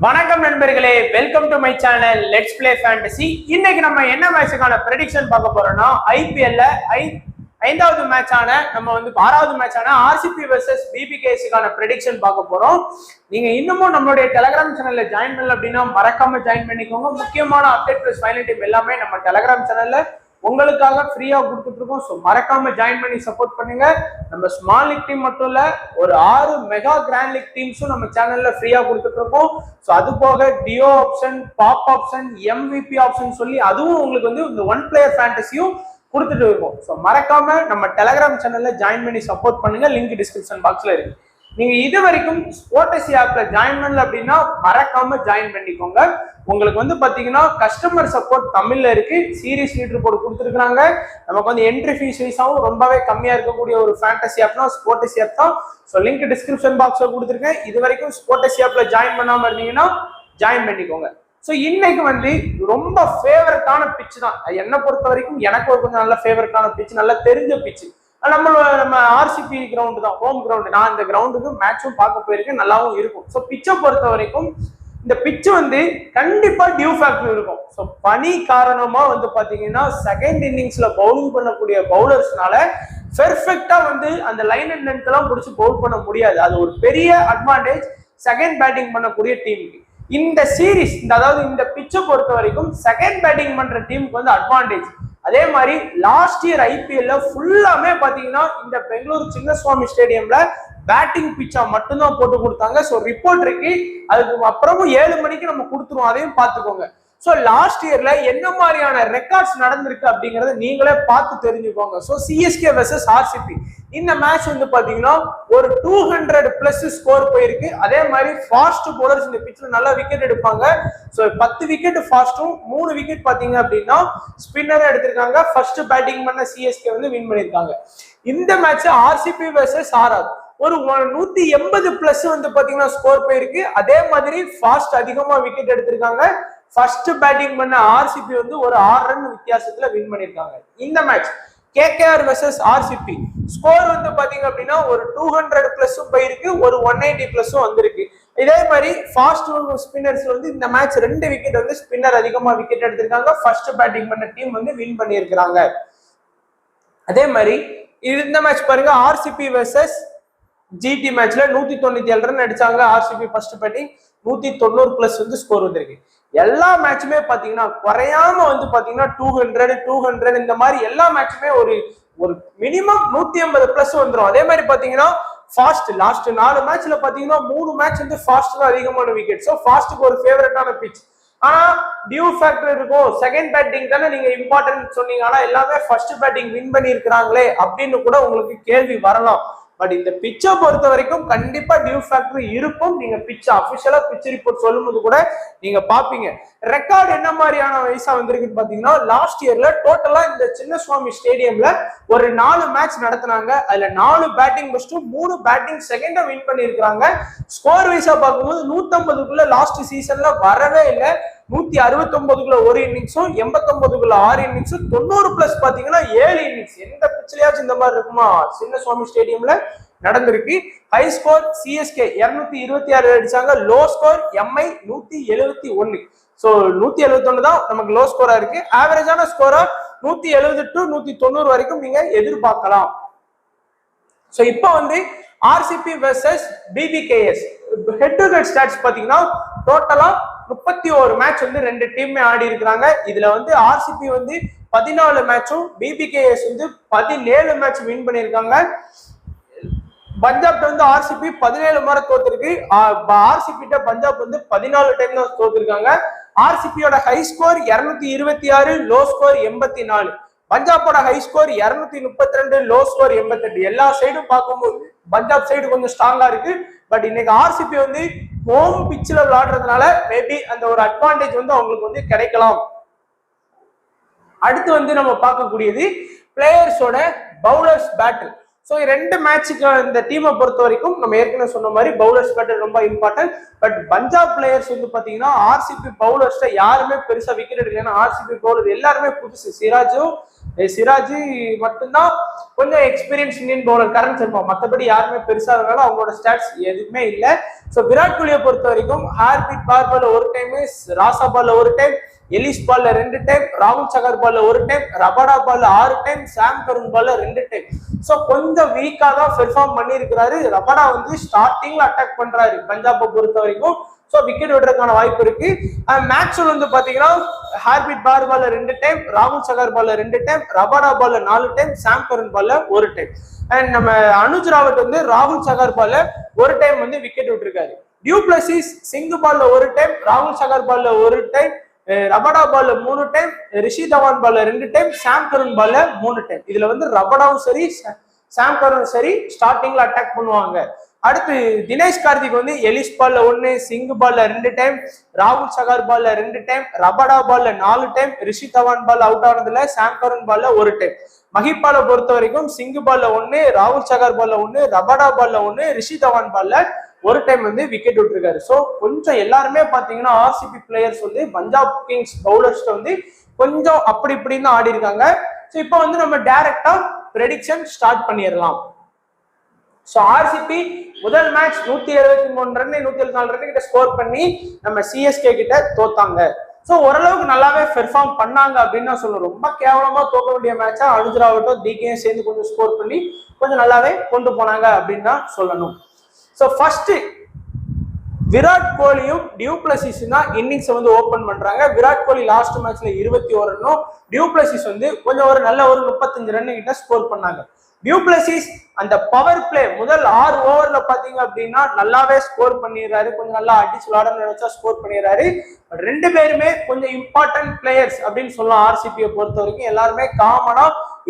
வணக்கம் நண்பர்களே, welcome to my channel let's play fantasy. இன்னைக்கு நம்ம என்ன மேட்சுக்கான ப்ரெடிக்ஷன் பார்க்க போறோம்னா, ஐபிஎல்ல ஐந்தாவது மேட்சான ஆறாவது மேட்சான ஆர்சிபி வெர்சஸ் பிபிகேஎஸ்க்கான ப்ரெடிக்ஷன் பார்க்க போறோம். நீங்க இன்னமும் நம்மளுடைய டெலிகிராம் சேனல்ல ஜாயின் பண்ணல அப்படின்னா மறக்காம ஜாயின் பண்ணிக்கோங்க. முக்கியமான அப்டேட் பிளஸ் ஃபைனல் டீம் எல்லாமே நம்ம டெலிகிராம் சேனல்ல உங்களுக்காக ஃப்ரீயா கொடுத்துட்டு இருக்கோம். ஸோ மறக்காம ஜாயின் பண்ணி சப்போர்ட் பண்ணுங்க. நம்ம ஸ்மால் லீக் டீம் மட்டும் இல்ல, ஒரு 6 மெகா கிராண்ட் லீக் டீம்ஸும் நம்ம சேனல்ல ஃப்ரீயா கொடுத்துட்டு இருக்கோம். ஸோ அது போக DO option, POP option, MVP option சொல்லி அதுவும் உங்களுக்கு இந்த ஒன் பிளேயர் ஃபேண்டசியும் கொடுத்துட்டு இருக்கோம். ஸோ மறக்காம நம்ம டெலிகிராம் சேனல்ல ஜாயின் பண்ணி சப்போர்ட் பண்ணுங்க. லிங்க் டிஸ்கிரிப்ஷன் பாக்ஸ்ல இருக்கு. நீங்க இது வரைக்கும் ஸ்போர்டசி ஆப்ல ஜாயின் பண்ணல அப்படின்னா மறக்காம ஜாயின் பண்ணிக்கோங்க. உங்களுக்கு பாத்தீங்கன்னா கஸ்டமர் சப்போர்ட் தமிழ்ல இருக்கு, சீரிஸ் லீடர் போர்டு கொடுத்துருக்காங்க. நமக்கு என்ட்ரி ஃபீஸ் வைஸாவும் ரொம்பவே கம்மியா இருக்கக்கூடிய ஒரு ஃபேண்டசி ஆப்னா ஸ்போர்டசி ஆப் தான். ஸோ லிங்க் டிஸ்கிரிப்ஷன் பாக்ஸ்ல கொடுத்துருக்கேன். இது வரைக்கும் ஸ்போர்டசி ஆப்ல ஜாயின் பண்ணாம இருந்தீங்கன்னா ஜாயின் பண்ணிக்கோங்க. ஸோ இன்னைக்கு ரொம்ப ஃபேவரட்டான பிச் தான் என்னை பொறுத்த வரைக்கும். எனக்கு ஒரு கொஞ்சம் நல்ல ஃபேவரட்டான பிச், நல்லா தெரிஞ்ச பிச். நம்ம ஆர்சிபி கிரவுண்டு தான், ஹோம் கிரவுண்டு. நான் இந்த கிரவுண்டுக்கு மேட்சும் பார்க்க போயிருக்கேன், நல்லாவும் இருக்கும். ஸோ பிச்சை பொறுத்த வரைக்கும் இந்த பிச்சு கண்டிப்பா டியூ ஃபேக்டர் இருக்கும். ஸோ பனி காரணமா பாத்தீங்கன்னா செகண்ட் இன்னிங்ஸ்ல பவுலிங் பண்ணக்கூடிய பவுலர்ஸ்னால பெர்ஃபெக்டா அந்த லைன் அண்ட் லென்த் எல்லாம் பிடிச்சி பவுல் பண்ண முடியாது. அது ஒரு பெரிய அட்வான்டேஜ் செகண்ட் பேட்டிங் பண்ணக்கூடிய டீமுக்கு. இந்த சீரீஸ் அதாவது இந்த பிச்சை பொறுத்த வரைக்கும் செகண்ட் பேட்டிங் பண்ற டீமுக்கு அட்வான்டேஜ். அதே மாதிரி லாஸ்ட் இயர் ஐபிஎல்ல ஃபுல்லாமே பாத்தீங்கன்னா இந்த பெங்களூர் சின்னசுவாமி ஸ்டேடியம்ல பேட்டிங் பிச்சா மட்டும்தான் போட்டு கொடுத்தாங்க. ஸோ ரிப்போர்ட் இருக்கு, அதுக்கு அப்புறமும் 7 மணிக்கு நம்ம கொடுத்துருவோம், அதையும் பார்த்துக்கோங்க. ஸோ லாஸ்ட் இயர்ல என்ன மாதிரியான ரெக்கார்ட்ஸ் நடந்திருக்கு அப்படிங்கறத நீங்களே பார்த்து தெரிஞ்சுக்கோங்க. ஸோ சிஎஸ்கே வெர்சஸ் ஆர்சிபி இந்த மேட்ச் பாத்தீங்கன்னா ஒரு 200+ ஸ்கோர் போயிருக்கு. அதே மாதிரி ஃபாஸ்ட் போலர்ஸ் இந்த பிட்ச்ல நல்லா விக்கெட் எடுப்பாங்க. ஸோ 10 விக்கெட் ஃபாஸ்டும் 3 விக்கெட் பாத்தீங்க அப்படின்னா ஸ்பின்னர் எடுத்திருக்காங்க. ஃபர்ஸ்ட் பேட்டிங் பண்ண சிஎஸ்கே வின் பண்ணிருக்காங்க. இந்த மேட்ச் ஆர்சிபி வெர்சஸ் ஆர்ஆர் ஒரு 180+ பாத்தீங்கன்னா ஸ்கோர் போயிருக்கு. அதே மாதிரி ஃபாஸ்ட் அதிகமா விக்கெட் எடுத்திருக்காங்க. ஃபர்ஸ்ட் பேட்டிங் பண்ண ஆர்சிபி ஒரு 6 ரன் வித்தியாசத்துல வின் பண்ணிருக்காங்க. இந்த match KKR versus RCB score பாத்தீங்க அப்படின்னா ஒரு 200+ போயிருக்கு, ஒரு 180+ வந்திருக்கு. இதே மாதிரி ஃபாஸ்ட் ஸ்பின்னர்ஸ் இந்த மேட்ச் 2 விக்கெட் ஸ்பின்னர் அதிகமா விக்கெட் எடுத்திருக்காங்க. ஃபர்ஸ்ட் பேட்டிங் பண்ண டீம் வின் பண்ணியிருக்கிறாங்க. அதே மாதிரி இந்த மேட்ச் பாருங்க, ஆர்சிபி வெர்சஸ் ஜிடி மேட்ச்ல 197 ரன் அடிச்சாங்க ஆர்சிபி ஃபர்ஸ்ட் பேட்டிங். 190+ ஸ்கோர் வந்திருக்கு. எல்லா மேட்சுமே பாத்தீங்கன்னா குறையாம பாத்தீங்கன்னா 200 இந்த மாதிரி எல்லா மேட்சுமே ஒரு மினிமம் 150+ வந்துடும். அதே மாதிரி பாத்தீங்கன்னா ஃபாஸ்ட் லாஸ்ட் 4 மேட்ச்ல பாத்தீங்கன்னா 3 மேட்ச் ஃபாஸ்ட் தான் அதிகமான விக்கெட். ஸோ ஃபாஸ்ட்டுக்கு ஒரு ஃபேவரட்டான பிச். ஆனா டியூ ஃபேக்டர் இருக்கும். செகண்ட் பேட்டிங் தானே நீங்க இம்பார்ட்டன்ட் சொன்னீங்க, ஆனா எல்லாமே ஃபர்ஸ்ட் பேட்டிங் வின் பண்ணி இருக்கிறாங்களே அப்படின்னு கூட உங்களுக்கு கேள்வி வரலாம். பட் இந்த பிச்சை பொறுத்த வரைக்கும் கண்டிப்பா டியூ ஃபேக்டர் இருக்கும். நீங்க பிச் அபிஷியலா பிச் ரிப்போர்ட் சொல்லும்போது கூட நீங்க பாப்பீங்க. ரெக்கார்ட் என்ன மாதிரியான வயசா வந்திருக்குன்னு பாத்தீங்கன்னா, லாஸ்ட் இயர்ல டோட்டலா இந்த சின்னசுவாமி ஸ்டேடியம்ல ஒரு 4 மேட்ச் நடத்தினாங்க. அதுல 4 பேட்டிங் பெஸ்டும் 3 பேட்டிங் செகண்டா வின் பண்ணிருக்காங்க. ஸ்கோர் வைஸா பார்க்கும்போது 150க்குள்ள லாஸ்ட் சீசன்ல வரவே இல்லை. 169க்குள்ள ஒரு இன்னிங்ஸும் 89க்குள்ள 6 இன்னிங்ஸும் 90+ பாத்தீங்கன்னா 7 இன்னிங்ஸ். எந்த பிச்சிலையாச்சும் இந்த மாதிரி இருக்குமா? சின்னசுவாமி ஸ்டேடியம்ல நடந்திருக்கு. ஹை ஸ்கோர் சிஎஸ்கே 226 அடிச்சாங்க. Low score Mi 171. ஸோ 171 தான் நமக்கு லோ ஸ்கோரா இருக்கு. ஆவரேஜான ஸ்கோரா 170 to 190 வரைக்கும் நீங்க எதிர்பார்க்கலாம். ஸோ இப்போ RCB versus PBKS head to head stats பாத்தீங்கன்னா டோட்டலா 31 மேட்ச் 2 டீமே ஆடி இருக்கிறாங்க. இதுல ஆர்சிபி 14 மேட்சும் பிபிகேஎஸ் 17 மேட்ச் வின் பண்ணிருக்காங்க. பஞ்சாப் ஆர்சிபி 17 முறை தோத்துருக்கு. ஆர்சிபி பஞ்சாப் 14 டைம் தான் தோத்துருக்காங்க. ஆர்சிபியோட ஹை ஸ்கோர் 226, லோ ஸ்கோர் 84. பஞ்சாபோட ஹை ஸ்கோர் 232, லோ ஸ்கோர் 88. எல்லா சைடும் பார்க்கும்போது பஞ்சாப் சைடு கொஞ்சம் ஸ்ட்ராங்கா இருக்கு. பட் இன்னைக்கு ஆர்சிபி ஹோம் பிச்சில் விளையாடுறதுனால மேபி அந்த ஒரு அட்வான்டேஜ் அவங்களுக்கு கிடைக்கலாம். அடுத்து நம்ம பார்க்கக்கூடியது பிளேயர்ஸோட பவுலர்ஸ் பேட்டில். ஸோ 2 மேட்சுக்கு இந்த டீமை பொறுத்த வரைக்கும் நம்ம ஏற்கனவே சொன்ன மாதிரி பவுலர்ஸ் பேட்டில் ரொம்ப இம்பார்ட்டன்ட். பட் பஞ்சாப் பிளேயர்ஸ் பாத்தீங்கன்னா ஆர்சிபி பவுலர்ஸ்ட யாருமே பெருசா விக்கெட் எடுக்கல. ஆர்சிபி பவுலர் எல்லாருமே புதுசு. சிராஜும் சிராஜ் மட்டும்தான் கொஞ்சம் experience Indian bowler Karan Sharma, மற்றபடி யாருமே பெருசா இருந்தாலும் அவங்களோட ஸ்டாட்ஸ் எதுவுமே இல்லை. ஸோ விராட் கோலியை பொறுத்த வரைக்கும் ஹார்பிட் பால் ஒரு டைம், ராசா பால்ல ஒரு டைம், எலிஸ் பால்ல 2 டைம், ராகுல் சகர் பால்ல 1 டைம், ரபாடா பால்ல 6 டைம், சாம் கருண் பால்ல 2 டைம். ஸோ கொஞ்சம் வீக்கா தான் பெர்ஃபார்ம் பண்ணி இருக்கிறாரு. ரபாடா வந்து ஸ்டார்டிங்ல அட்டாக் பண்றாரு பஞ்சாபை பொறுத்த வரைக்கும். ஸோ விக்கெட் விடுறதுக்கான வாய்ப்பு இருக்கு. மேக்ஸ்வெல் வந்து பாத்தீங்கன்னா ஹார்பிட் பால்ல 2 டைம், ராகுல் சகர் பால்ல 2 டைம், ரபாடா பால்ல 4 டைம், சாம் கருண் பால்ல 1 டைம். அண்ட் நம்ம அனுஜ் ராவத் வந்து ராகுல் சகர் பால்ல 1 டைம் வந்து விக்கெட் விட்டுருக்காரு. டியூ பிளஸிஸ் சிங்கு பால்ல 1 டைம், ராகுல் சகர் பால்ல 1 டைம், ரபடா பால்ல 3 டைம், ரிஷி தவான் பால்ல 2 டைம், சாம் கருண் பால்ல 3 டைம். இதுல வந்து ரபடாவும் சரி சாம் கருணும் சரி ஸ்டார்டிங்ல அட்டாக் பண்ணுவாங்க. அடுத்து தினேஷ் கார்த்திக் வந்து எலிஸ் பால்ல 1, சிங்கு பால்ல 2 டைம், ராகுல் சகர் பால்ல 2 டைம், ரபடா பால்ல 4 டைம், ரிஷி தவான் பால் அவுட் ஆனதுல சாம் கருண் பால்ல 1 டைம். மஹிபாலை பொறுத்த வரைக்கும் சிங்கு பால்ல 1, ராகுல் சகர் பால்ல 1, ரபடா பால்ல 1, ரிஷி தவான் பால்ல 1 டைம் வந்து விக்கெட் விட்டுருக்காரு. ஸோ கொஞ்சம் எல்லாருமே பாத்தீங்கன்னா ஆர்சிபி பிளேயர்ஸ் வந்து பஞ்சாப் கிங்ஸ் பவுலர்ஸ் வந்து கொஞ்சம் அப்படி இப்படின்னு ஆடி இருக்காங்க. ஸோ இப்போ வந்து நம்ம டைரக்டா ப்ரெடிக்ஷன் ஸ்டார்ட் பண்ணிடலாம். ஸோ ஆர்சிபி முதல் மேட்ச் 173 ரன் 174 ரன் கிட்ட ஸ்கோர் பண்ணி நம்ம சிஎஸ்கே கிட்ட தோத்தாங்க. ஸோ ஓரளவுக்கு நல்லாவே பெர்ஃபார்ம் பண்ணாங்க அப்படின்னு தான் சொல்லணும். ரொம்ப கேவலமா தோக்க வேண்டிய மேட்சா அனுஜ் ராவட்டும் டிகேயும் சேர்ந்து கொஞ்சம் ஸ்கோர் பண்ணி கொஞ்சம் நல்லாவே கொண்டு போனாங்க அப்படின்னு தான் சொல்லணும். ஸோ ஃபர்ஸ்ட் விராட் கோலியும் டியூ பிளஸிஸ் தான் இன்னிங்ஸ் வந்து ஓபன் பண்றாங்க. விராட் கோலி லாஸ்ட் மேட்ச்ல 21 ரன்னும், டியூ பிளஸிஸ் வந்து கொஞ்சம் நல்ல ஒரு 35 ரன் கிட்ட ஸ்கோர் பண்ணாங்க. டியூ பிளஸிஸ் அந்த பவர் பிளே முதல் 6 ஓவர்ல பாத்தீங்க அப்படின்னா நல்லாவே ஸ்கோர் பண்ணிடுறாரு. கொஞ்சம் நல்லா அடிச்சு விளாடன்னு நினைச்சா ஸ்கோர் பண்ணிடுறாரு. 2 பேருமே கொஞ்சம் இம்பார்ட்டன்ட் பிளேயர்ஸ் அப்படின்னு சொல்லலாம். ஆர்சிபியை பொறுத்த வரைக்கும் எல்லாருமே காமனா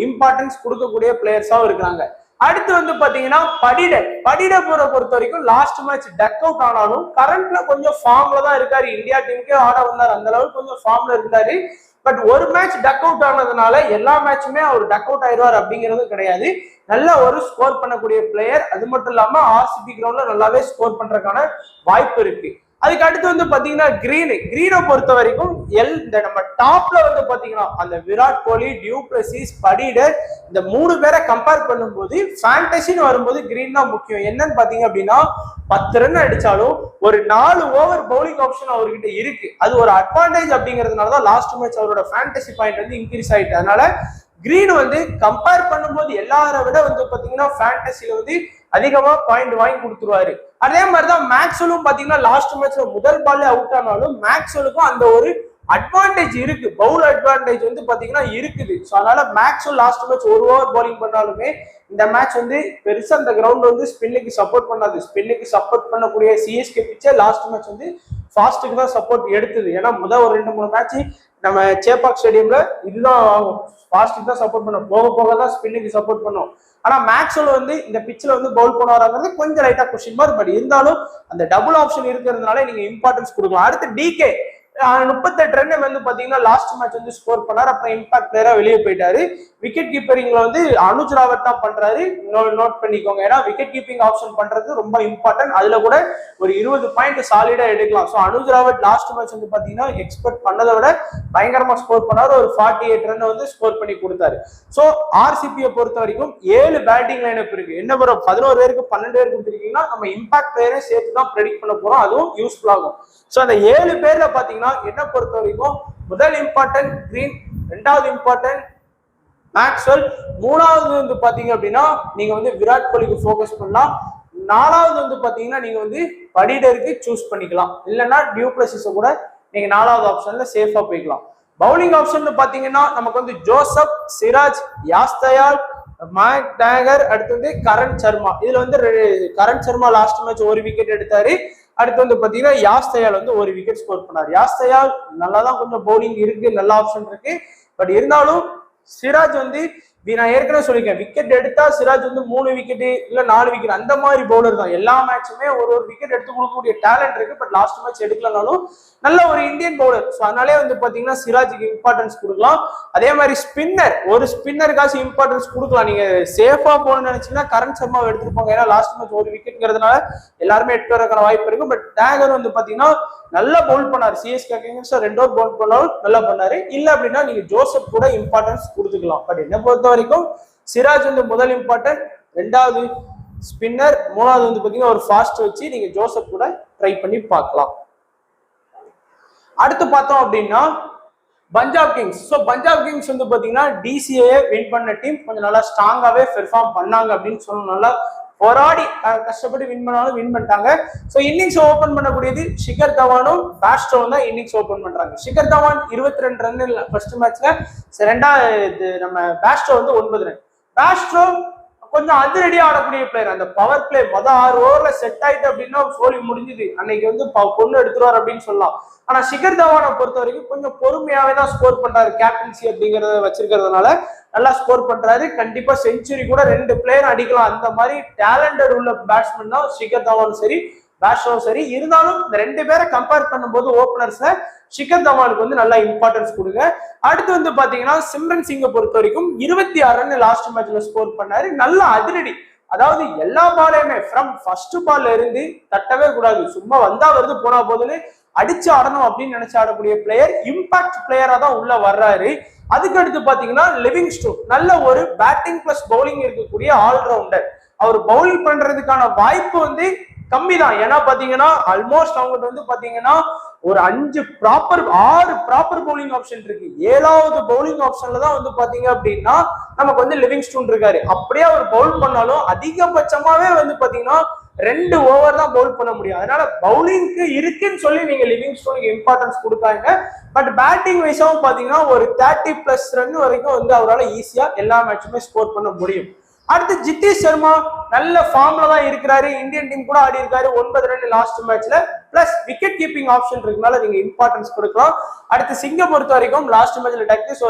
இம்பார்ட்டன்ஸ் கொடுக்கக்கூடிய பிளேயர்ஸாவும் இருக்கிறாங்க. அடுத்து வந்து பாத்தீங்கன்னா படிடபுரை பொறுத்த வரைக்கும் லாஸ்ட் மேட்ச் டக் அவுட் ஆனாலும் கரண்ட்ல கொஞ்சம் ஃபார்ம்ல தான் இருக்காரு. இந்தியா டீமுக்கே ஆட வந்தார், அந்த அளவுக்கு கொஞ்சம் ஃபார்ம்ல இருந்தாரு. பட் ஒரு மேட்ச் டக் அவுட் ஆனதுனால எல்லா மேட்சுமே அவர் டக் அவுட் ஆயிடுவார் அப்படிங்கிறது கிடையாது. நல்ல ஒரு ஸ்கோர் பண்ணக்கூடிய பிளேயர். அது மட்டும் இல்லாம ஆர்சிபி கிரவுண்ட்ல நல்லாவே ஸ்கோர் பண்றதுக்கான வாய்ப்பு இருக்கு. அதுக்கு அடுத்து வந்து பாத்தீங்கன்னா கிரீனை பொறுத்த வரைக்கும் இந்த நம்ம டாப்ல வந்து பாத்தீங்கன்னா அந்த விராட் கோலி, டியூ பிளஸிஸ், படிடர் இந்த 3 பேரை கம்பேர் பண்ணும்போது ஃபேண்டசின்னு வரும்போது கிரீன் தான் முக்கியம். என்னன்னு பாத்தீங்க அப்படின்னா 10 ரன் அடிச்சாலும் ஒரு 4 ஓவர் பவுலிங் ஆப்ஷன் அவர்கிட்ட இருக்கு. அது ஒரு அட்வான்டேஜ் அப்படிங்கிறதுனாலதான் லாஸ்ட் மேட்ச் அவரோட ஃபேண்டசி பாயிண்ட் வந்து இன்க்ரீஸ் ஆயிட்டு. அதனால கிரீன் வந்து கம்பேர் பண்ணும்போது எல்லாரை விட வந்து பாத்தீங்கன்னா ஃபேண்டசில வந்து அதிகமா பாயிண்ட் வாங்கி கொடுத்துருவாரு. அதே மாதிரிதான் மேக்ஸ்வெலும் பாத்தீங்கன்னா லாஸ்ட் மேட்ச்ல முதல் பால்ல அவுட் ஆனாலும் மேக்ஸ்வெலுக்கும் அந்த ஒரு அட்வான்டேஜ் இருக்கு, பவுல் அட்வான்டேஜ் வந்து பாத்தீங்கன்னா இருக்குது. ஸோ அதனால Maxwell last match 1 over bowling பண்ணாலுமே இந்த மேட்ச் வந்து பெருசா அந்த கிரவுண்ட் வந்து ஸ்பின்னுக்கு சப்போர்ட் பண்ணாது. ஸ்பின்னுக்கு சப்போர்ட் பண்ணக்கூடிய சிஎஸ்கே பிச்சே லாஸ்ட் மேட்ச் வந்து ஃபாஸ்ட்டுக்கு தான் சப்போர்ட் எடுத்தது. ஏன்னா முதல் ஒரு 2-3 மேட்ச் நம்ம சேப்பாக் ஸ்டேடியம்ல இதுதான் ஃபாஸ்ட்டுக்கு தான் சப்போர்ட் பண்ணும், போக போக தான் ஸ்பின்னுக்கு சப்போர்ட் பண்ணும். ஆனா மேக்ஸ்வெல் வந்து இந்த பிச்சில் வந்து பவுல் பண்ணுவாராங்கிறது கொஞ்சம் லைட்டா கொஸ்டின் மார்க். பட் இருந்தாலும் அந்த டபுள் ஆப்ஷன் இருக்கிறதுனால நீங்க இம்பார்ட்டன்ஸ் கொடுக்கலாம். அடுத்து டிகே 38 ரன் வந்து பாத்தீங்கன்னா லாஸ்ட் மேட்ச் வந்து ஸ்கோர் பண்ணாரு. அப்புறம் இம்பாக்ட் பிளேயரா வெளியே போயிட்டாரு. விக்கெட் கீப்பரிங்ல வந்து அனுஜ் ராவத் தான் பண்றாரு, நோட் பண்ணிக்கோங்க. ஏன்னா விக்கெட் கீப்பிங் ஆப்ஷன் பண்றது ரொம்ப இம்பார்ட்டன்ட். அதுல கூட ஒரு 20 பாயிண்ட் சாலிடா எடுக்கலாம். So Anuj Rawat last match வந்து பாத்தீங்கன்னா எக்ஸ்பெக்ட் பண்ணதை விட பயங்கரமா ஸ்கோர் பண்ணாரு. ஒரு 48 ரன் வந்து ஸ்கோர் பண்ணி கொடுத்தாரு. ஸோ ஆர்சிபியை பொறுத்த வரைக்கும் 7 பேட்டிங் லைனப் இருக்கு. என்ன வரும் 11 பேருக்கு 12 பேர் கொடுத்துருக்கீங்கன்னா நம்ம இம்பாக்ட் பிளேயரே சேர்த்து தான் ப்ரெடிக்ட் பண்ண போறோம். அதுவும் யூஸ்ஃபுல் ஆகும். ஸோ அந்த 7 பேர்ல பாத்தீங்கன்னா என்ன பொறுத்த வரைக்கும் முதல் இம்பார்ட்டன்ட் கிரீன், 2வது இம்பார்ட்டன்ட் மேக்ஸ்வெல், 3வது வந்து பாத்தீங்க அப்படின்னா நீங்க வந்து விராட் கோலிக்கு ஃபோக்கஸ் பண்ணலாம். 4வது வந்து பாத்தீங்கன்னா நீங்க வந்து படிடருக்கு சூஸ் பண்ணிக்கலாம். இல்லைன்னா டியூ பிளஸிஸை கூட நீங்க 4வது ஆப்ஷன்ல சேஃபா போய்க்கலாம். பவுலிங் ஆப்ஷன் பாத்தீங்கன்னா நமக்கு வந்து ஜோசப், சிராஜ், யாஸ்தயால், மேக் டேகர், அடுத்து வந்து கரண் சர்மா. இதுல வந்து Karan Sharma last match 1 wicket எடுத்தாரு. அடுத்து வந்து பாத்தீங்கன்னா யாஸ்தயால் வந்து 1 விக்கெட் ஸ்கோர் பண்ணாரு. யாஸ்தயால் நல்லாதான் கொஞ்சம் பவுலிங் இருக்கு, நல்ல ஆப்ஷன் இருக்கு. பட் இருந்தாலும் சிராஜ் வந்து நான் ஏற்கனவே சொல்லியிருக்கேன், விக்கெட் எடுத்தா சிராஜ் வந்து 3 விக்கெட் இல்ல 4 விக்கெட் அந்த மாதிரி பவுலர் தான். எல்லா மேட்சுமே ஒரு விக்கெட் எடுத்து கொடுக்கக்கூடிய டேலண்ட் இருக்கு. பட் லாஸ்ட் மேட்ச் எடுக்கலனாலும் நல்ல ஒரு இந்தியன் பவுலர். ஸோ அதனாலே வந்து பாத்தீங்கன்னா சிராஜுக்கு இம்பார்ட்டன்ஸ் கொடுக்கலாம். அதே மாதிரி ஸ்பின்னர், ஒரு ஸ்பின்னருக்காச்சும் இம்பார்ட்டன்ஸ் கொடுக்கலாம். நீங்க சேஃபா போகணும்னு நினைச்சீங்கன்னா கரண் சர்மாவை எடுத்துட்டு போங்க. ஏன்னா லாஸ்ட் மேட்ச் 1 விக்கெட்ங்கிறதுனால எல்லாருமே எடுத்து வரக்கான வாய்ப்பு இருக்கு. பட் டேகர் வந்து பாத்தீங்கன்னா நல்லா பவுல் பண்ணாரு. சிஎஸ்கே அகைன்ஸ்டா 2 ஓவர் பவுல் பண்ணாலும் நல்லா பண்ணாரு. இல்ல அப்படின்னா நீங்க ஜோசப் கூட இம்பார்ட்டன்ஸ் கொடுத்துக்கலாம். பட் என்ன பொறுத்த வரைக்கும் சிராஜ் வந்து முதல் இம்பார்ட்டன்ட், 2வது ஸ்பின்னர், 3வது வந்து பாத்தீங்கன்னா ஒரு ஃபாஸ்ட் வச்சு நீங்க ஜோசப் கூட ட்ரை பண்ணி பார்க்கலாம். அடுத்து பார்த்தோம் அப்படின்னா Punjab Kings. So Punjab Kings வந்து பாத்தீங்கன்னா டிசிஏ வின் பண்ண டீம், கொஞ்சம் நல்லா ஸ்ட்ராங்காவே பெர்ஃபார்ம் பண்ணாங்க அப்படின்னு சொல்லணும். நல்லா போராடி கஷ்டப்பட்டு வின் பண்ணாலும் வின் பண்ணிட்டாங்க. ஸோ இன்னிங்ஸ் ஓபன் பண்ணக்கூடியது ஷிகர் தவானும் பேஸ்ட்ரோவும் தான் இன்னிங்ஸ் ஓபன் பண்றாங்க. ஷிகர் தவான் 22 ரன் ஃபர்ஸ்ட் மேட்ச்ல, ரெண்டாவது நம்ம பேஸ்ட்ரோ வந்து 9 ரன். பேஸ்ட்ரோ கொஞ்சம் அதிரடியா ஆடக்கூடிய பிளேயர். அந்த பவர் பிளே மொதல் 6 ஓவர்ல செட் ஆயிட்டு அப்படின்னா சோழி முடிஞ்சுது, அன்னைக்கு வந்து பொண்ணு எடுத்துருவார் அப்படின்னு சொல்லலாம். ஆனா ஷிகர் தவானை பொறுத்த வரைக்கும் கொஞ்சம் பொறுமையாவே தான் ஸ்கோர் பண்றாரு. கேப்டன்சி அப்படிங்கறத வச்சிருக்கிறதுனால நல்லா ஸ்கோர் பண்றாரு. கண்டிப்பா செஞ்சுரி கூட 2 பிளேயர் அடிக்கலாம். அந்த மாதிரி டேலண்டட் உள்ள பேட்ஸ்மேன் தான் ஷிகர் தவானும் சரி பேட்ஸ்மேனும் சரி. இருந்தாலும் இந்த 2 பேரை கம்பேர் பண்ணும்போது ஓபனர்ஸ்ல ஷிகர் தவானுக்கு வந்து நல்லா இம்பார்ட்டன்ஸ் கொடுங்க. அடுத்து வந்து பாத்தீங்கன்னா சிம்ரன் சிங்கை பொறுத்த வரைக்கும் 26 ரன் லாஸ்ட் மேட்ச்ல ஸ்கோர் பண்ணாரு. நல்ல அதிரடி, அதாவது எல்லா பாலையுமே ஃப்ரம் ஃபர்ஸ்ட் பால்ல இருந்து தட்டவே கூடாது, சும்மா வந்தா வருது போனா போதுன்னு அடிச்சு ஆடணும் அப்படின்னு நினைச்சு ஆடக்கூடிய பிளேயர், இம்பாக்ட் பிளேயரா தான் உள்ள வர்றாரு. அதுக்கு அடுத்து பாத்தீங்கன்னா லிவிங்ஸ்டோன் நல்ல ஒரு பேட்டிங் பிளஸ் பவுலிங் இருக்கக்கூடிய ஆல்ரவுண்டர். அவர் பவுலிங் பண்றதுக்கான வாய்ப்பு வந்து கம்மி தான். ஏன்னா பாத்தீங்கன்னா ஆல்மோஸ்ட் அவங்ககிட்ட வந்து பாத்தீங்கன்னா ஒரு 6 ப்ராப்பர் பவுலிங் ஆப்ஷன் இருக்கு. 7வது பவுலிங் ஆப்ஷன்ல தான் வந்து பாத்தீங்க அப்படின்னா நமக்கு வந்து லிவிங்ஸ்டோன் இருக்காரு. அப்படியே அவர் பவுல் பண்ணாலும் அதிகபட்சமாவே வந்து பாத்தீங்கன்னா 2 ஓவர் தான் பவுல் பண்ண முடியும். அதனால பவுலிங்க்கு இருக்குன்னு சொல்லி நீங்க லிவிங்ஸ்டோனுக்கு இம்பார்ட்டன்ஸ் கொடுக்காங்க. பட் பேட்டிங் வைஸாவும் பாத்தீங்கன்னா ஒரு 30+ ரன் வரைக்கும் வந்து அவரால் ஈஸியா எல்லா மேட்சுமே ஸ்கோர் பண்ண முடியும். அடுத்து ஜித்தேஷ் சர்மா நல்ல ஃபார்ம்ல தான் இருக்கிறாரு. இந்தியன் டீம் கூட ஆடி இருக்காரு. 9 ரன் லாஸ்ட் மேட்ச்ல. பிளஸ் விக்கெட் கீப்பிங் ஆப்ஷன் இருக்கனால நீங்க இம்பார்ட்டன்ஸ் கொடுக்கலாம். அடுத்து சிங்கை பொறுத்த வரைக்கும் லாஸ்ட் மேட்ச்ல டக்கு, ஸோ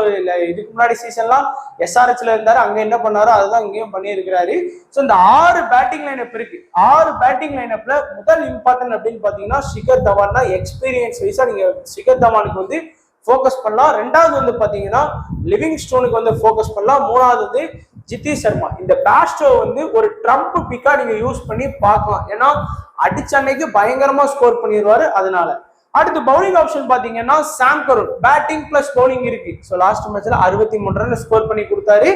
இதுக்கு முன்னாடி சீசன்லாம் எஸ்ஆர்ஹெச்ல இருந்தாரு, அங்க என்ன பண்ணாரோ அதுதான் இங்கேயும் பண்ணி இருக்கிறாரு. ஸோ இந்த 6 பேட்டிங் லைனப் இருக்கு. 6 பேட்டிங் லைனப்ல முதல் இம்பார்ட்டன்ட் அப்படின்னு பாத்தீங்கன்னா ஷிகர் தவான் தான். எக்ஸ்பீரியன்ஸ் வைஸா நீங்க ஷிகர் தவானுக்கு வந்து ஃபோக்கஸ் பண்ணலாம். 2வது வந்து பாத்தீங்கன்னா லிவிங்ஸ்டோனுக்கு வந்து ஃபோக்கஸ் பண்ணலாம். 3வது வந்து ஜித்தேஷ் சர்மா. இந்த பேஸ்ட்ரோ வந்து ஒரு ட்ரம்ப் பிக்கா நீங்க யூஸ் பண்ணி பார்க்கலாம். ஏன்னா அடிச்ச அன்னைக்கு பயங்கரமா ஸ்கோர் பண்ணிடுவாரு. அதனால அடுத்து பவுலிங் ஆப்ஷன் பாத்தீங்கன்னா சாம் கருண் பேட்டிங் பிளஸ் பவுலிங் இருக்கு. ஸோ லாஸ்ட் மேட்ச்ல 63 ரன் ஸ்கோர் பண்ணி கொடுத்தாரு.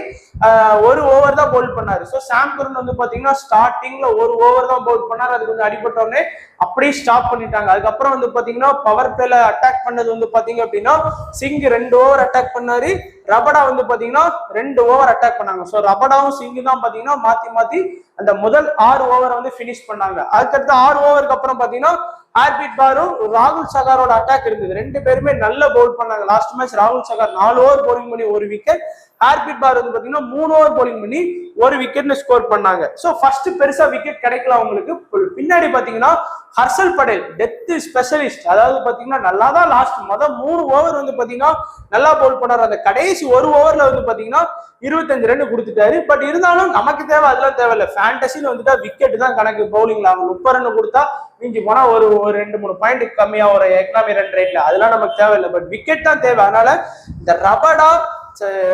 1 ஓவர் தான் பவுல் பண்ணாரு. ஸோ சாம் கருண் வந்து பாத்தீங்கன்னா ஸ்டார்டிங்ல 1 ஓவர் தான் பவுல் பண்ணாரு. அது கொஞ்சம் அடிபட்ட உடனே அப்படியே ஸ்டாப் பண்ணிட்டாங்க. அதுக்கப்புறம் வந்து பாத்தீங்கன்னா பவர் பிளேல அட்டாக் பண்ணது வந்து பாத்தீங்க அப்படின்னா சிங் 2 ஓவர் அட்டாக் பண்ணாரு. ரபடா வந்து பாத்தீங்கன்னா 2 ஓவர் அட்டாக் பண்ணாங்க. ஸோ ரபடாவும் சிங் தான் பாத்தீங்கன்னா மாத்தி அந்த முதல் 6 ஓவரை வந்து பினிஷ் பண்ணாங்க. அதுக்கடுத்து 6 ஓவருக்கு அப்புறம் பாத்தீங்கன்னா ஹார்பிட் பாரும் ராகுல் சகாரோட அட்டாக் இருந்தது. 2 பேருமே நல்ல பவுல் பண்ணாங்க. லாஸ்ட் மேட்ச் ராகுல் சகார் 4 ஓவர் பவுலிங் பண்ணி 1 விக்கெட், ஹார்பிட் பார் வந்து பாத்தீங்கன்னா 3 ஓவர் பவுலிங் பண்ணி 1 விக்கெட்னு ஸ்கோர் பண்ணாங்க. ஸோ ஃபர்ஸ்ட் பெருசா விக்கெட் கிடைக்கல அவங்களுக்கு. பின்னாடி பாத்தீங்கன்னா ஹர்ஷல் படேல் டெத் ஸ்பெஷலிஸ்ட், அதாவது பாத்தீங்கன்னா நல்லா தான் லாஸ்ட் 3 ஓவர் வந்து பாத்தீங்கன்னா நல்லா பவுல் பண்ணாரு. அந்த கடைசி 1 ஓவர்ல வந்து பாத்தீங்கன்னா 25 ரன் கொடுத்துட்டாரு. பட் இருந்தாலும் நமக்கு தேவை அதெல்லாம் தேவையில்லை. ஃபேண்டசின்னு வந்துட்டா விக்கெட் தான் கணக்கு. பவுலிங்ல அவங்க 30 ரன் கொடுத்தா மிஞ்சி போனா ஒரு 2-3 பாயிண்ட் கம்மியா ஒரு எக்கனாமி ரன் ரேட்ல, அதெல்லாம் நமக்கு தேவையில்லை. பட் விக்கெட் தான் தேவை. அதனால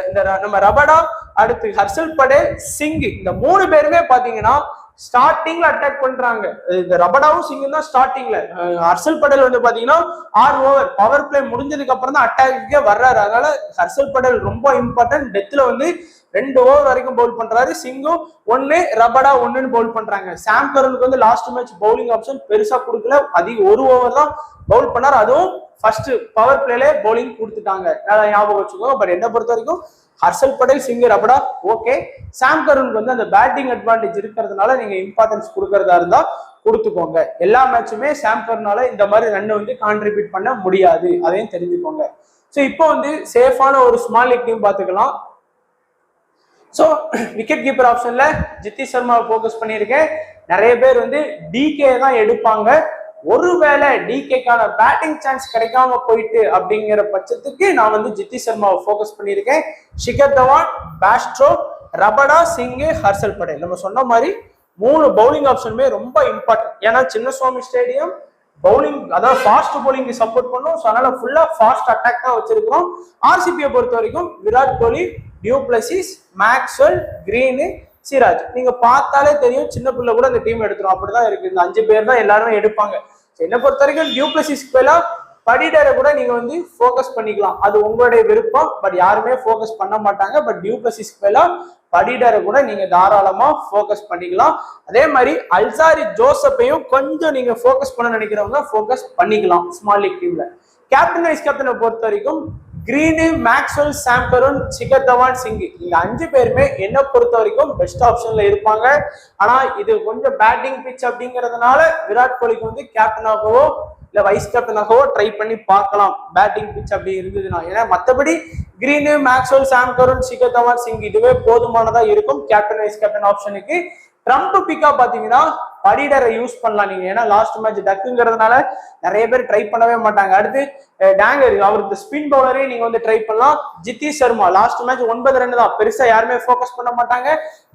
இந்த நம்ம ரபடா அடுத்து ஹர்ஷல் படேல் சிங் இந்த 3 பேருமே பாத்தீங்கன்னா ஸ்டார்டிங்ல அட்டாக் பண்றாங்க. இந்த ரபடாவும் சிங்கும் தான் ஸ்டார்டிங்ல. ஹர்ஷல் படேல் வந்து பாத்தீங்கன்னா 6 ஓவர் பவர் பிளே முடிஞ்சதுக்கு அப்புறம் தான் அட்டாக்கே வர்றாரு. அதனால ஹர்ஷல் படேல் ரொம்ப இம்பார்ட்டன்ட். டெத்ல வந்து 2 ஓவர் வரைக்கும் பவுல் பண்றாரு. சிங்கும் 1, ரபடா 1ன்னு பவுல் பண்றாங்க. சாம் கருனுக்கு வந்து லாஸ்ட் மேட்ச் பவுலிங் ஆப்ஷன் பெருசா கொடுக்கல. அதிக 1 ஓவர் தான் பவுல் பண்ணாரு. அதுவும் ஃபர்ஸ்ட் பவர் பிளேல பவுலிங் கொடுத்துட்டாங்க. ஞாபகம் வச்சுக்கோங்க. பட் என்ன பொறுத்த வரைக்கும் ஹர்ஷல் படேல் சிங் ரபடா ஓகே. சாம் கருனுக்கு வந்து அந்த பேட்டிங் அட்வான்டேஜ் இருக்கிறதுனால நீங்க இம்பார்ட்டன்ஸ் கொடுக்கறதா இருந்தா கொடுத்துக்கோங்க. எல்லா மேட்சுமே சாம் கருனால இந்த மாதிரி ரன் வந்து கான்ட்ரிபியூட் பண்ண முடியாது, அதையும் தெரிஞ்சுக்கோங்க. ஸோ இப்போ வந்து சேஃபான ஒரு ஸ்மால் லீக் டீம் பார்த்துக்கலாம். ஸோ விக்கெட் கீப்பர் ஆப்ஷன்ல ஜித்தேஷ் சர்மாவை ஃபோக்கஸ் பண்ணியிருக்கேன். நிறைய பேர் வந்து டிகே தான் எடுப்பாங்க. ஒருவேளை டிகேக்கான பேட்டிங் சான்ஸ் கிடைக்காம போயிட்டு அப்படிங்கிற பட்சத்துக்கு நான் வந்து ஜித்தேஷ் சர்மாவை ஃபோக்கஸ் பண்ணியிருக்கேன். Shikhar Dhawan, Bairstow, Rabada, Singh, Harshal Patel. நம்ம சொன்ன மாதிரி 3 பவுலிங் ஆப்ஷனுமே ரொம்ப இம்பார்ட்டன்ட். ஏன்னா சின்னசுவாமி ஸ்டேடியம் பவுலிங், அதாவது ஃபாஸ்ட் பவுலிங்க்கு சப்போர்ட் பண்ணும். ஸோ அதனால ஃபுல்லா ஃபாஸ்ட் அட்டாக் தான் வச்சிருக்கிறோம். ஆர்சிபியை பொறுத்த வரைக்கும் Virat Kohli, Du Plessis, Maxwell, Green, Siraj. நீங்க பார்த்தாலே தெரியும் சின்ன பிள்ளை கூட இந்த டீம் எடுத்துரும். அப்படிதான் இருக்கு. இந்த 5 பேர் தான் எல்லாரும் எடுப்பாங்க. என்னை பொறுத்த வரைக்கும் டியூப்ளசிஸ்க்கு பதிலாக படிடரை கூட நீங்க வந்து ஃபோக்கஸ் பண்ணிக்கலாம், அது உங்களுடைய விருப்பம். பட் யாருமே ஃபோக்கஸ் பண்ண மாட்டாங்க. பட் டியூப்ளசிஸ்க்கு பதிலாக படிடரை கூட நீங்க தாராளமா ஃபோக்கஸ் பண்ணிக்கலாம். அதே மாதிரி அல்சாரி ஜோசப்பையும் கொஞ்சம் நீங்க ஃபோக்கஸ் பண்ண நினைக்கிறவங்க ஃபோக்கஸ் பண்ணிக்கலாம் ஸ்மால் லீக் டீம்ல. கேப்டன் வைஸ் கேப்டனை பொறுத்த வரைக்கும் கிரீனு, மேக்ஸ்வெல், சாம் கரன், சிகர் தவான் சிங் இந்த 5 பேருமே என்ன பொறுத்த வரைக்கும் பெஸ்ட் ஆப்ஷன்ல இருப்பாங்க. ஆனா இது கொஞ்சம் பேட்டிங் பிச் அப்படிங்கிறதுனால விராட் கோலிக்கு வந்து கேப்டனாகவோ இல்ல வைஸ் கேப்டனாகவோ ட்ரை பண்ணி பார்க்கலாம் பேட்டிங் பிச் அப்படி இருந்ததுன்னா. ஏன்னா மற்றபடி கிரீனு, மேக்ஸ்வெல், சாம் கரன், சிகர் தவான் சிங் இதுவே போதுமானதா இருக்கும் கேப்டன் வைஸ் கேப்டன் ஆப்ஷனுக்கு. ட்ரம்ப் பிக்கா பாத்தீங்கன்னா படிடரை யூஸ் பண்ணலாம் நீங்க. ஏன்னா லாஸ்ட் மேட்ச் டக்குங்கிறதுனால நிறைய பேர் ட்ரை பண்ணவே மாட்டாங்க. அடுத்து டேங்கர், அவருக்கு ஸ்பின் பவுலரே நீங்க வந்து ட்ரை பண்ணலாம். ஜித்தி சர்மா லாஸ்ட் மேட்ச் 9 ரன் தான், பெருசா யாருமே ஃபோக்கஸ் பண்ண மாட்டாங்க.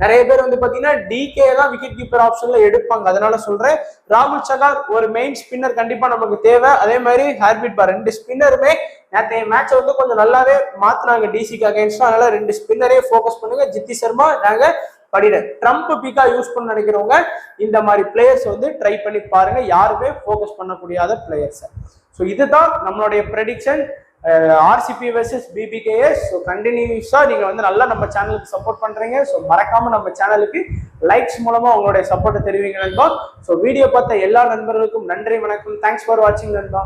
நிறைய பேர் வந்து பாத்தீங்கன்னா டிகே தான் விக்கெட் கீப்பர் ஆப்ஷன்ல எடுப்பாங்க. அதனால சொல்றேன் ராகுல் சகார் ஒரு மெயின் ஸ்பின்னர் கண்டிப்பா நமக்கு தேவை. அதே மாதிரி ஹார்பிட் பார் 2 ஸ்பின்னருமே நேற்றைய மேட்சை வந்து கொஞ்சம் நல்லாவே மாத்தினாங்க டிசிக்கு அகைன்ஸ்டா. அதனால 2 ஸ்பின்னரே ஃபோக்கஸ் பண்ணுங்க. ஜித்தி சர்மா, டேங்கர், படிடர். ட்ரம்ப் பிக்கா யூஸ் பண்ண நினைக்கிறவங்க இந்த மாதிரி பிளேயர்ஸ் வந்து ட்ரை பண்ணி பாருங்க, யாருமே ஃபோக்கஸ் பண்ணக்கூடியாத பிளேயர்ஸ். ஸோ இதுதான் நம்மளுடைய prediction RCB versus PBKS. So கண்டினியூஸா நீங்க வந்து நல்லா நம்ம சேனலுக்கு சப்போர்ட் பண்றீங்க. ஸோ மறக்காம நம்ம சேனலுக்கு லைக்ஸ் மூலமா உங்களுடைய சப்போர்ட்டை தெரிவிங்க நண்பா. ஸோ வீடியோ பார்த்த எல்லா நண்பர்களுக்கும் நன்றி, வணக்கம். தேங்க்ஸ் ஃபார் வாட்சிங் நண்பா.